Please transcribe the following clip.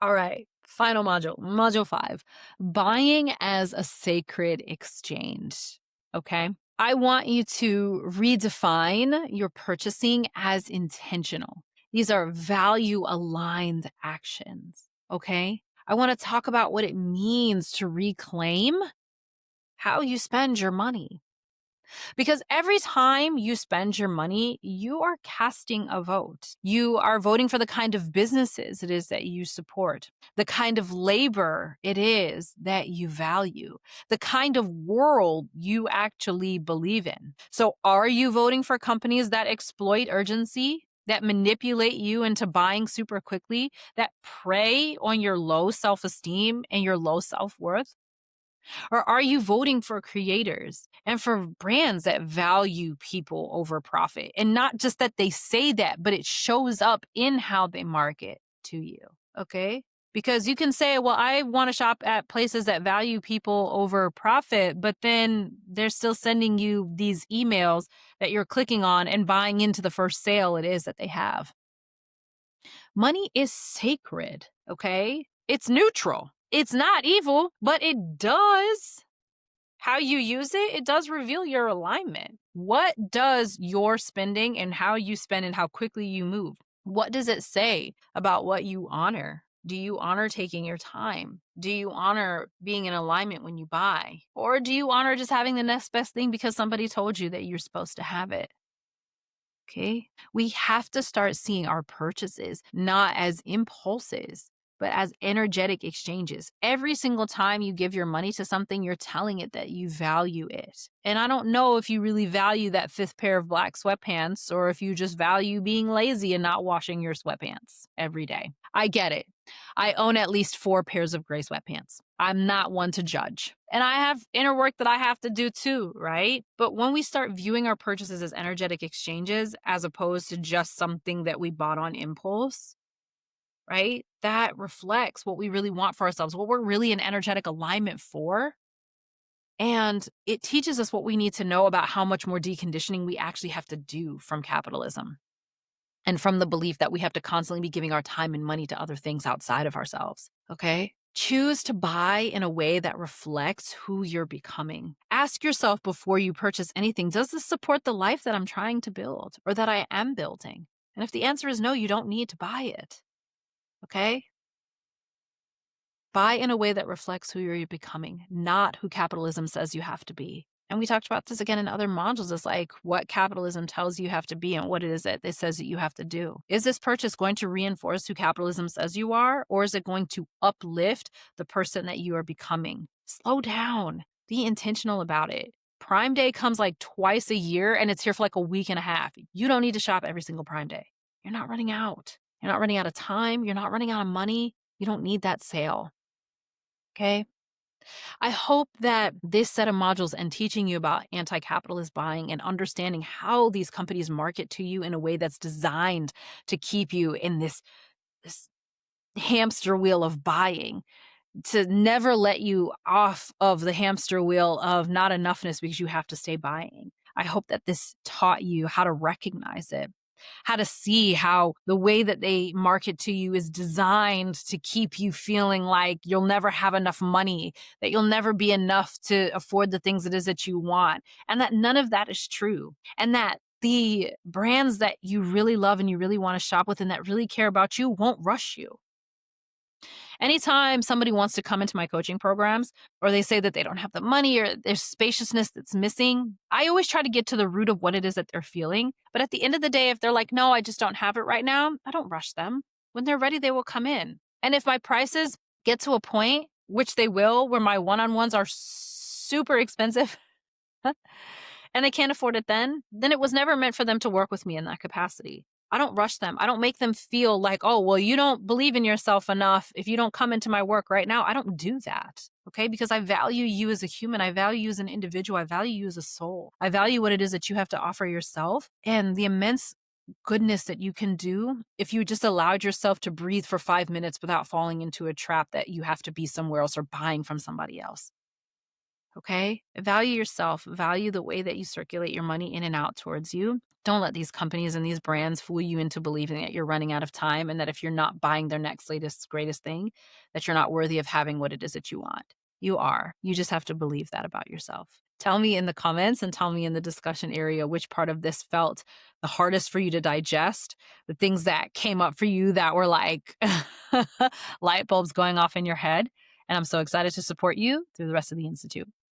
All right. Final module, module 5, buying as a sacred exchange. Okay. I want you to redefine your purchasing as intentional. These are value aligned actions. Okay. I want to talk about what it means to reclaim how you spend your money. Because every time you spend your money, you are casting a vote. You are voting for the kind of businesses it is that you support, the kind of labor it is that you value, the kind of world you actually believe in. So, are you voting for companies that exploit urgency? That manipulate you into buying super quickly, that prey on your low self esteem and your low self worth? Or are you voting for creators and for brands that value people over profit? And not just that they say that, but it shows up in how they market to you. Okay. Because you can say, well, I want to shop at places that value people over profit, but then they're still sending you these emails that you're clicking on and buying into the first sale it is that they have. Money is sacred. Okay. It's neutral. It's not evil, but it does how you use it, it does reveal your alignment. What does your spending and how you spend and how quickly you move? What does it say about what you honor? Do you honor taking your time? Do you honor being in alignment when you buy? Or do you honor just having the next best thing because somebody told you that you're supposed to have it? Okay. We have to start seeing our purchases not as impulses, but as energetic exchanges. Every single time you give your money to something, you're telling it that you value it. And I don't know if you really value that fifth pair of black sweatpants or if you just value being lazy and not washing your sweatpants every day. I get it. I own at least 4 pairs of gray sweatpants. I'm not one to judge. And I have inner work that I have to do too, right? But when we start viewing our purchases as energetic exchanges as opposed to just something that we bought on impulse, right? That reflects what we really want for ourselves, what we're really in energetic alignment for. And it teaches us what we need to know about how much more deconditioning we actually have to do from capitalism and from the belief that we have to constantly be giving our time and money to other things outside of ourselves. Okay. Choose to buy in a way that reflects who you're becoming. Ask yourself before you purchase anything, does this support the life that I'm trying to build or that I am building? And if the answer is no, you don't need to buy it. Okay. Buy in a way that reflects who you're becoming, not who capitalism says you have to be. And we talked about this again in other modules. It's like what capitalism tells you have to be and what it is that it says that you have to do. Is this purchase going to reinforce who capitalism says you are, or is it going to uplift the person that you are becoming? Slow down. Be intentional about it. Prime Day comes like twice a year and it's here for like a week and a half. You don't need to shop every single Prime Day. You're not running out. You're not running out of time. You're not running out of money. You don't need that sale. Okay. I hope that this set of modules and teaching you about anti capitalist buying and understanding how these companies market to you in a way that's designed to keep you in this hamster wheel of buying, to never let you off of the hamster wheel of not enoughness because you have to stay buying. I hope that this taught you how to recognize it, how to see how the way that they market to you is designed to keep you feeling like you'll never have enough money, that you'll never be enough to afford the things it is that you want, and that none of that is true. And that the brands that you really love and you really want to shop with and that really care about you won't rush you. Anytime somebody wants to come into my coaching programs or they say that they don't have the money or there's spaciousness that's missing, I always try to get to the root of what it is that they're feeling. But at the end of the day, if they're like, no, I just don't have it right now, I don't rush them. When they're ready, they will come in. And if my prices get to a point, which they will, where my one on ones are super expensive and they can't afford it then it was never meant for them to work with me in that capacity. I don't rush them. I don't make them feel like, oh, well, you don't believe in yourself enough if you don't come into my work right now. I don't do that. Okay. Because I value you as a human. I value you as an individual. I value you as a soul. I value what it is that you have to offer yourself and the immense goodness that you can do if you just allowed yourself to breathe for 5 minutes without falling into a trap that you have to be somewhere else or buying from somebody else. Okay. Value yourself, value the way that you circulate your money in and out towards you. Don't let these companies and these brands fool you into believing that you're running out of time and that if you're not buying their next, latest, greatest thing, that you're not worthy of having what it is that you want. You are. You just have to believe that about yourself. Tell me in the comments and tell me in the discussion area which part of this felt the hardest for you to digest, the things that came up for you that were like light bulbs going off in your head. And I'm so excited to support you through the rest of the Institute.